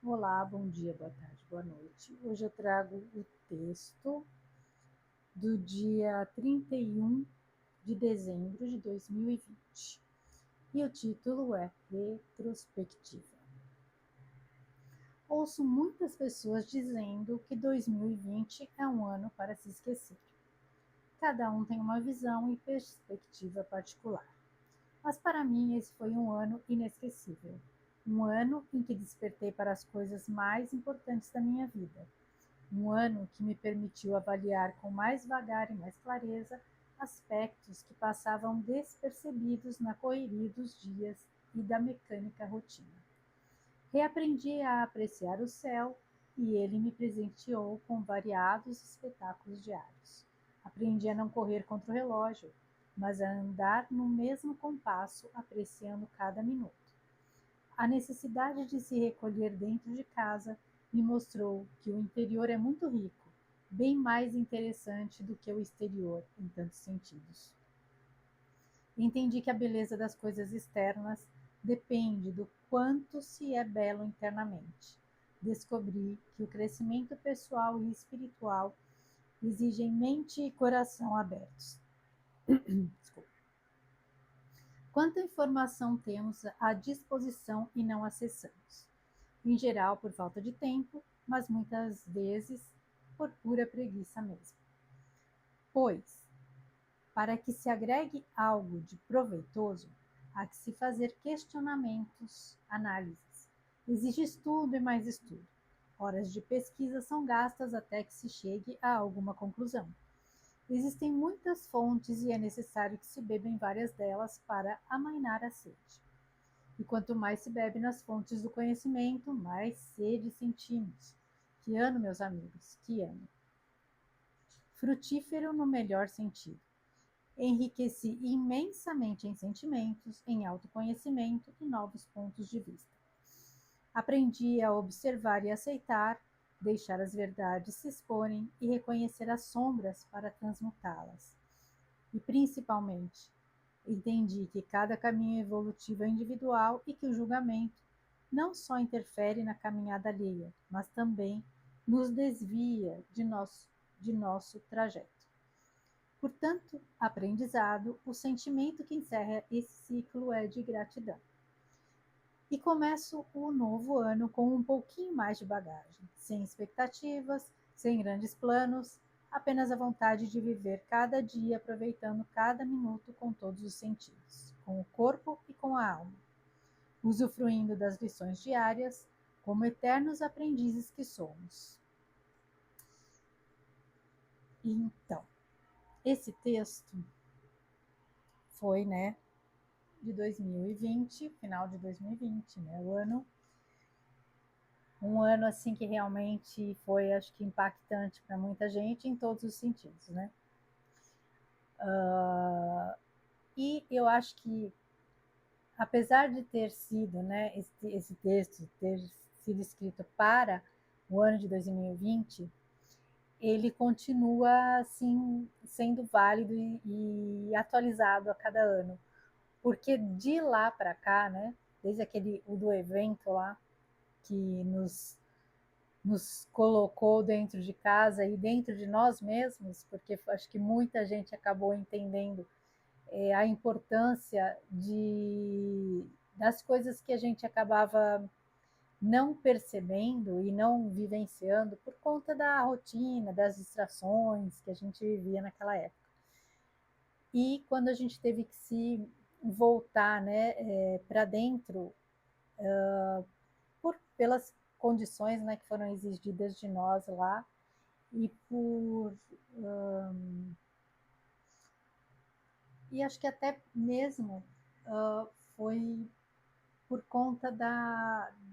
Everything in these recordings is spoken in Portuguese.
Olá, bom dia, boa tarde, boa noite. Hoje eu trago o texto do dia 31 de dezembro de 2020 e o título é Retrospectiva. Ouço muitas pessoas dizendo que 2020 é um ano para se esquecer. Cada um tem uma visão e perspectiva particular. Mas para mim esse foi um ano inesquecível. Um ano em que despertei para as coisas mais importantes da minha vida. Um ano que me permitiu avaliar com mais vagar e mais clareza aspectos que passavam despercebidos na correria dos dias e da mecânica rotina. Reaprendi a apreciar o céu e ele me presenteou com variados espetáculos diários. Aprendi a não correr contra o relógio, mas a andar no mesmo compasso, apreciando cada minuto. A necessidade de se recolher dentro de casa me mostrou que o interior é muito rico, bem mais interessante do que o exterior, em tantos sentidos. Entendi que a beleza das coisas externas depende do quanto se é belo internamente. Descobri que o crescimento pessoal e espiritual exigem mente e coração abertos. Desculpa. Quanta informação temos à disposição e não acessamos? Em geral por falta de tempo, mas muitas vezes por pura preguiça mesmo. Pois, para que se agregue algo de proveitoso, há que se fazer questionamentos, análises. Exige estudo e mais estudo. Horas de pesquisa são gastas até que se chegue a alguma conclusão. Existem muitas fontes e é necessário que se beba em várias delas para amainar a sede. E quanto mais se bebe nas fontes do conhecimento, mais sede sentimos. Que ano, meus amigos, que ano! Frutífero no melhor sentido. Enriqueci imensamente em sentimentos, em autoconhecimento e novos pontos de vista. Aprendi a observar e aceitar, deixar as verdades se exporem e reconhecer as sombras para transmutá-las. E, principalmente, entendi que cada caminho evolutivo é individual e que o julgamento não só interfere na caminhada alheia, mas também nos desvia de nosso trajeto. Portanto, aprendizado, o sentimento que encerra esse ciclo é de gratidão. E começo o novo ano com um pouquinho mais de bagagem, sem expectativas, sem grandes planos, apenas a vontade de viver cada dia aproveitando cada minuto com todos os sentidos, com o corpo e com a alma, usufruindo das lições diárias, como eternos aprendizes que somos. Então, esse texto foi, de 2020, final de 2020, um ano assim que realmente foi, acho que impactante para muita gente em todos os sentidos, né? E eu acho que, apesar de ter sido, esse texto ter sido escrito para o ano de 2020, ele continua assim sendo válido e atualizado a cada ano, porque de lá para cá, né, desde o do evento lá que nos colocou dentro de casa e dentro de nós mesmos, porque acho que muita gente acabou entendendo a importância das coisas que a gente acabava não percebendo e não vivenciando por conta da rotina, das distrações que a gente vivia naquela época. E quando a gente teve que se voltar, para dentro, pelas condições, que foram exigidas de nós lá, e e acho que até mesmo foi por conta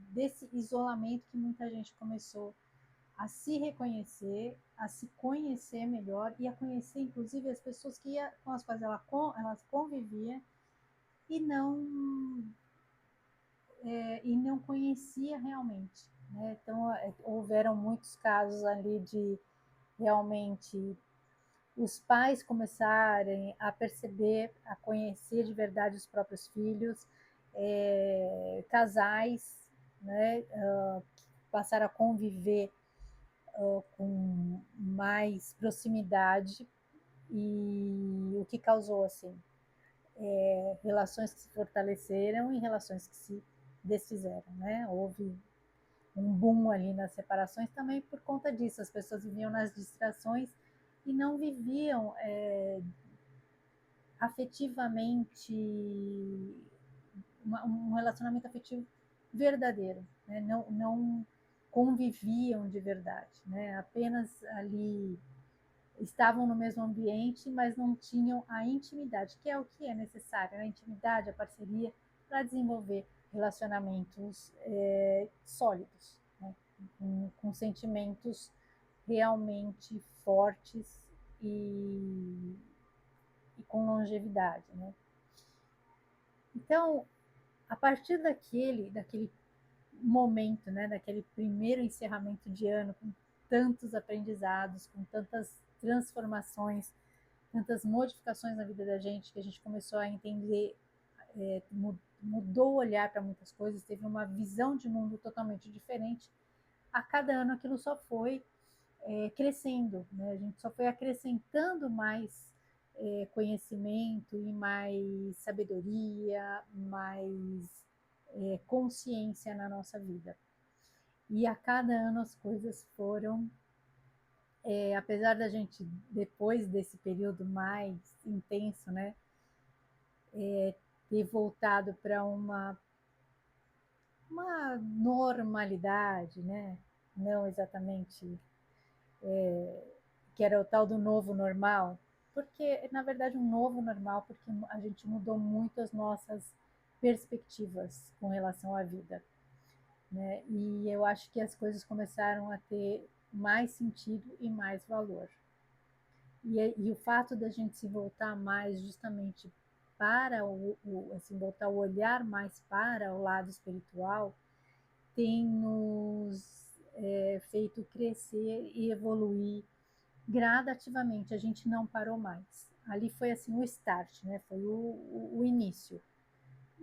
desse isolamento que muita gente começou a se reconhecer, a se conhecer melhor e a conhecer, inclusive, as pessoas com as quais elas conviviam e não conhecia realmente. Né? Então, houveram muitos casos ali de realmente os pais começarem a perceber, a conhecer de verdade os próprios filhos, casais, né, passaram a conviver com mais proximidade, e o que causou assim relações que se fortaleceram e relações que se desfizeram, né? Houve um boom ali nas separações também por conta disso. As pessoas viviam nas distrações e não viviam afetivamente um relacionamento afetivo verdadeiro, né? Não conviviam de verdade, né? Apenas ali estavam no mesmo ambiente, mas não tinham a intimidade, que é o que é necessário, a intimidade, a parceria, para desenvolver relacionamentos sólidos, né? Com sentimentos realmente fortes e, e com longevidade, né? Então, a partir daquele momento, né, daquele primeiro encerramento de ano, com tantos aprendizados, com tantas transformações, tantas modificações na vida da gente, que a gente começou a entender, mudou o olhar para muitas coisas, teve uma visão de mundo totalmente diferente. A cada ano aquilo só foi crescendo, né? A gente só foi acrescentando mais conhecimento e mais sabedoria, mais consciência na nossa vida. E a cada ano as coisas foram, apesar da gente, depois desse período mais intenso, né, ter voltado para uma normalidade, né, não exatamente que era o tal do novo normal, porque, na verdade, um novo normal, porque a gente mudou muito as nossas perspectivas com relação à vida, né? E eu acho que as coisas começaram a ter mais sentido e mais valor. E o fato da gente se voltar mais justamente para assim, voltar o olhar mais para o lado espiritual tem nos feito crescer e evoluir gradativamente. A gente não parou mais. Ali foi assim o start, né? Foi o início.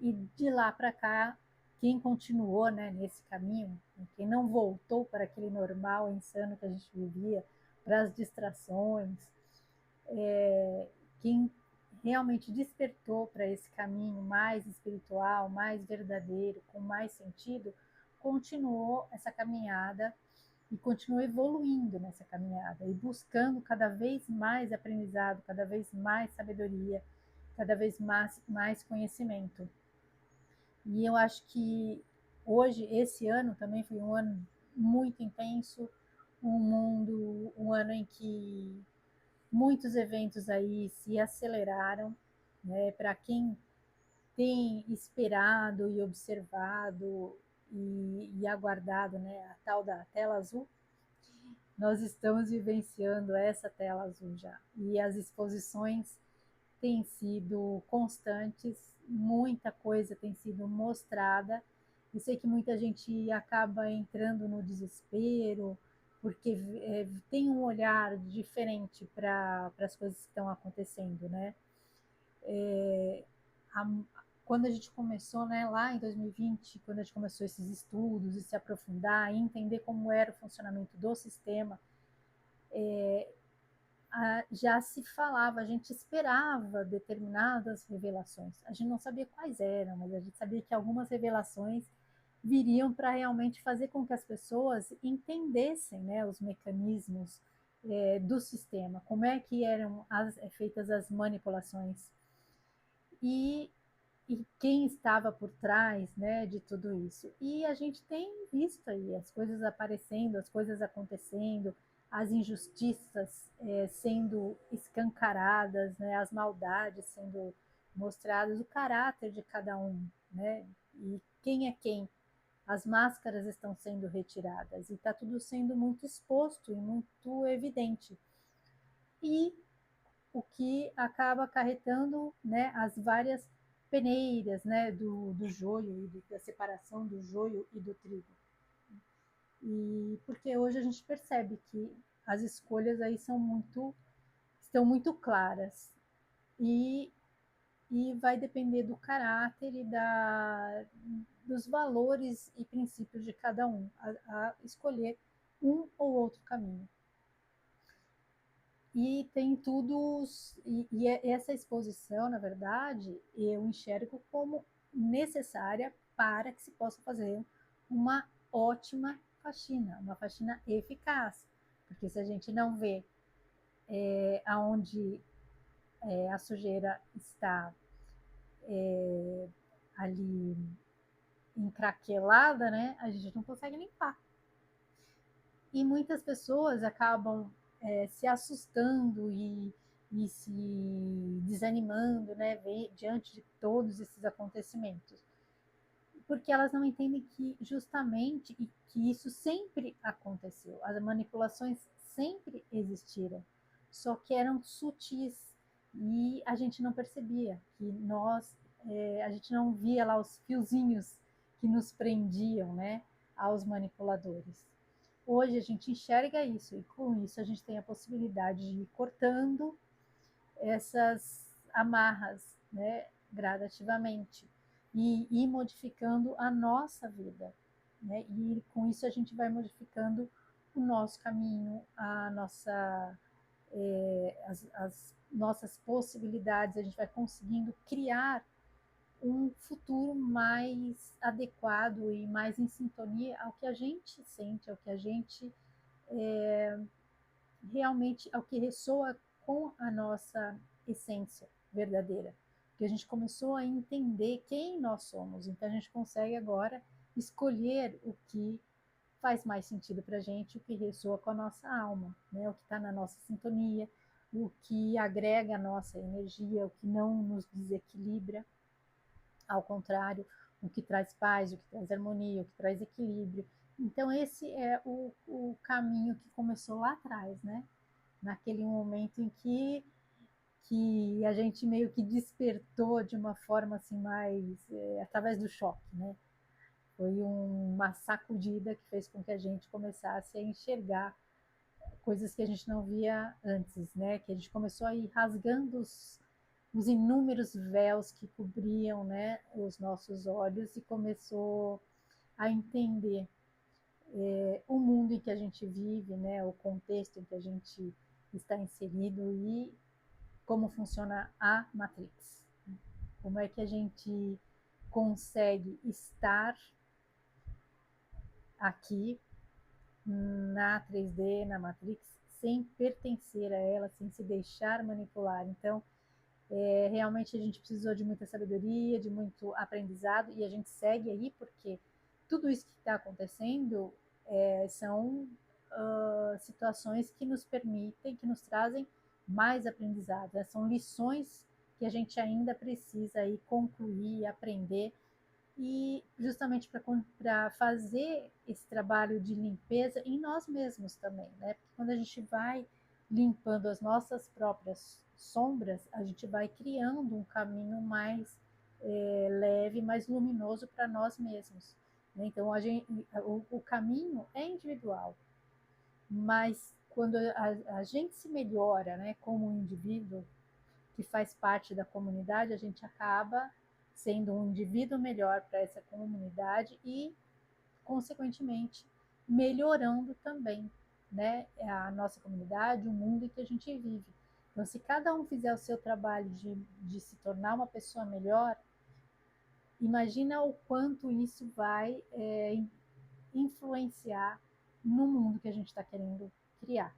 E de lá para cá, quem continuou, né, nesse caminho, quem não voltou para aquele normal insano que a gente vivia, para as distrações, quem realmente despertou para esse caminho mais espiritual, mais verdadeiro, com mais sentido, continuou essa caminhada e continuou evoluindo nessa caminhada e buscando cada vez mais aprendizado, cada vez mais sabedoria, cada vez mais conhecimento. E eu acho que hoje, esse ano também foi um ano muito intenso, um ano em que muitos eventos aí se aceleraram, né? Para quem tem esperado e observado e aguardado, né, a tal da tela azul, nós estamos vivenciando essa tela azul já. E as exposições têm sido constantes, muita coisa tem sido mostrada. Eu sei que muita gente acaba entrando no desespero, porque tem um olhar diferente para as coisas que estão acontecendo, né? A, quando a gente começou, né, lá em 2020, quando a gente começou esses estudos e se aprofundar e entender como era o funcionamento do sistema, já se falava, a gente esperava determinadas revelações. A gente não sabia quais eram, mas a gente sabia que algumas revelações viriam para realmente fazer com que as pessoas entendessem, né, os mecanismos do sistema, como é que eram feitas as manipulações e, e quem estava por trás, né, de tudo isso. E a gente tem visto aí as coisas aparecendo, as coisas acontecendo, as injustiças sendo escancaradas, né, as maldades sendo mostradas, o caráter de cada um, né, e quem é quem. As máscaras estão sendo retiradas e está tudo sendo muito exposto e muito evidente. E o que acaba acarretando, né, as várias peneiras, né, do joio e da separação do joio e do trigo. E porque hoje a gente percebe que as escolhas aí estão muito claras. E e vai depender do caráter e dos valores e princípios de cada um, a escolher um ou outro caminho. E tem tudo, essa exposição, na verdade, eu enxergo como necessária para que se possa fazer uma ótima faxina, uma faxina eficaz. Porque se a gente não vê aonde a sujeira está ali encraquelada, né, a gente não consegue limpar. E muitas pessoas acabam se assustando e se desanimando, né, diante de todos esses acontecimentos, porque elas não entendem que justamente e que isso sempre aconteceu, as manipulações sempre existiram, só que eram sutis e a gente não percebia que a gente não via lá os fiozinhos que nos prendiam, né, aos manipuladores. Hoje a gente enxerga isso e com isso a gente tem a possibilidade de ir cortando essas amarras, né, gradativamente e ir modificando a nossa vida, né? E com isso a gente vai modificando o nosso caminho, as nossas possibilidades, a gente vai conseguindo criar um futuro mais adequado e mais em sintonia ao que a gente sente, ao que a gente realmente, ao que ressoa com a nossa essência verdadeira. Porque a gente começou a entender quem nós somos, então a gente consegue agora escolher o que faz mais sentido para a gente, o que ressoa com a nossa alma, né? O que está na nossa sintonia, o que agrega a nossa energia, o que não nos desequilibra. Ao contrário, o que traz paz, o que traz harmonia, o que traz equilíbrio. Então, esse é o caminho que começou lá atrás, né? Naquele momento em que a gente meio que despertou de uma forma assim mais através do choque, né? Foi uma sacudida que fez com que a gente começasse a enxergar coisas que a gente não via antes, né? Que a gente começou a ir rasgando os inúmeros véus que cobriam, né, os nossos olhos e começou a entender o mundo em que a gente vive, né, o contexto em que a gente está inserido e como funciona a Matrix. Como é que a gente consegue estar aqui na 3D, na Matrix, sem pertencer a ela, sem se deixar manipular. Então, realmente a gente precisou de muita sabedoria, de muito aprendizado, e a gente segue aí porque tudo isso que está acontecendo são situações que nos permitem, que nos trazem mais aprendizado, né? São lições que a gente ainda precisa aí concluir, aprender, e justamente para fazer esse trabalho de limpeza em nós mesmos também, né? Porque quando a gente vai limpando as nossas próprias sombras, a gente vai criando um caminho mais leve, mais luminoso para nós mesmos, né? Então o caminho é individual, mas quando a gente se melhora, né, como um indivíduo que faz parte da comunidade, a gente acaba sendo um indivíduo melhor para essa comunidade e, consequentemente, melhorando também, né, a nossa comunidade, o mundo em que a gente vive. Então, se cada um fizer o seu trabalho de se tornar uma pessoa melhor, imagina o quanto isso vai influenciar no mundo que a gente está querendo criar.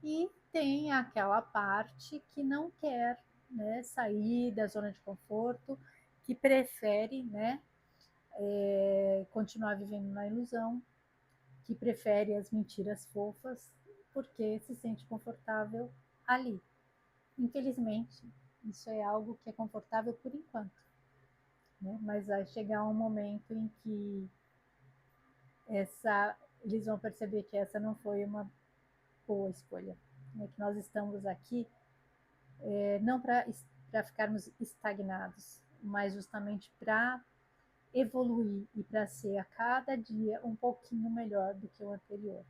E tem aquela parte que não quer, né, sair da zona de conforto, que prefere, né, continuar vivendo na ilusão, que prefere as mentiras fofas, porque se sente confortável ali. Infelizmente, isso é algo que é confortável por enquanto, né? Mas vai chegar um momento em que eles vão perceber que essa não foi uma boa escolha, né? Que nós estamos aqui não para ficarmos estagnados, mas justamente para evoluir e para ser a cada dia um pouquinho melhor do que o anterior,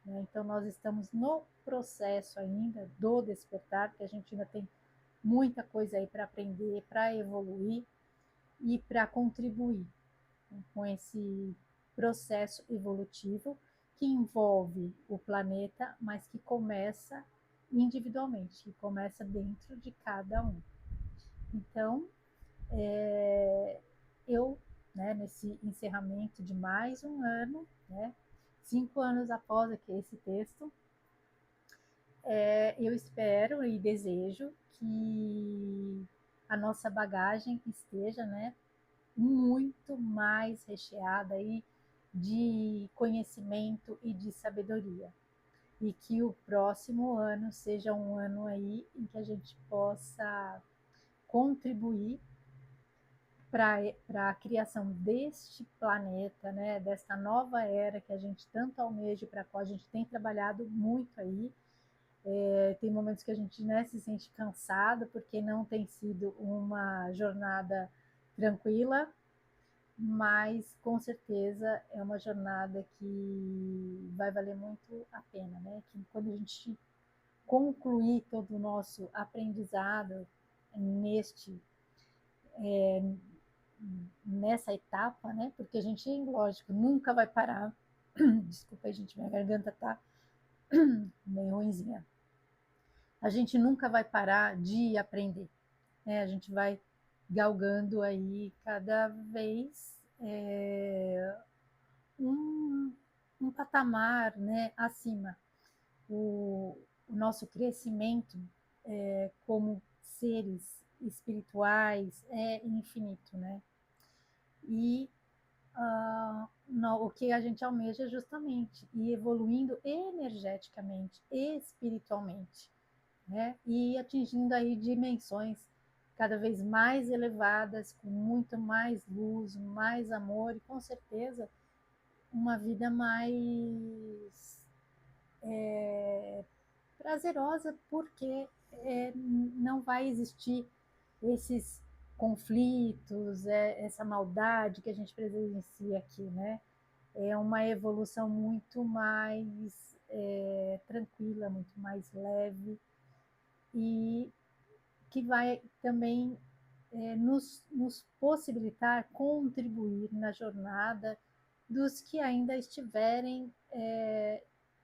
né? Então nós estamos no processo ainda do despertar, que a gente ainda tem muita coisa aí para aprender, para evoluir e para contribuir com esse processo evolutivo que envolve o planeta, mas que começa individualmente, que começa dentro de cada um. Então, eu, né, nesse encerramento de mais um ano, né, 5 anos após aqui esse texto, eu espero e desejo que a nossa bagagem esteja, né, muito mais recheada aí de conhecimento e de sabedoria. E que o próximo ano seja um ano aí em que a gente possa contribuir para a criação deste planeta, né, desta nova era que a gente tanto almeja, para a qual a gente tem trabalhado muito aí. Tem momentos que a gente, né, se sente cansado, porque não tem sido uma jornada tranquila, mas com certeza é uma jornada que vai valer muito a pena, né? Que quando a gente concluir todo o nosso aprendizado neste nessa etapa, né? Porque a gente, lógico, nunca vai parar. Desculpa aí, gente, minha garganta tá meio ruinzinha. A gente nunca vai parar de aprender, né? A gente vai galgando aí cada vez um, um patamar, né, acima. O nosso crescimento como seres espirituais é infinito, né? E o que a gente almeja é justamente ir evoluindo energeticamente, espiritualmente, né? E atingindo aí dimensões cada vez mais elevadas, com muito mais luz, mais amor e com certeza uma vida mais prazerosa, porque não vai existir esses conflitos, essa maldade que a gente presencia aqui, né? É uma evolução muito mais tranquila, muito mais leve e que vai também nos possibilitar contribuir na jornada dos que ainda estiverem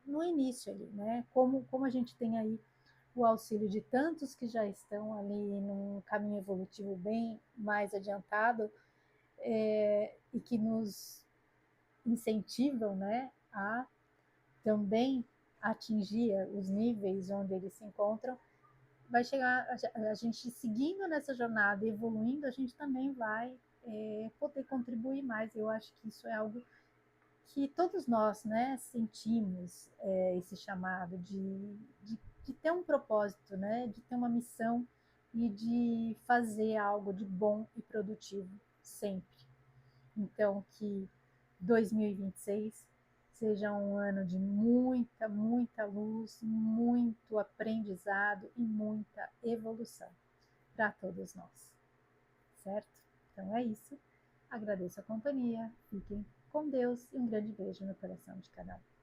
no início ali, né? Como a gente tem aí o auxílio de tantos que já estão ali num caminho evolutivo bem mais adiantado e que nos incentivam, né, a também atingir os níveis onde eles se encontram, vai chegar a gente seguindo nessa jornada, evoluindo, a gente também vai poder contribuir mais. Eu acho que isso é algo que todos nós, né, sentimos esse chamado de ter um propósito, né, de ter uma missão e de fazer algo de bom e produtivo sempre. Então, que 2026 seja um ano de muita, muita luz, muito aprendizado e muita evolução para todos nós, certo? Então é isso. Agradeço a companhia, fiquem com Deus e um grande beijo no coração de cada um.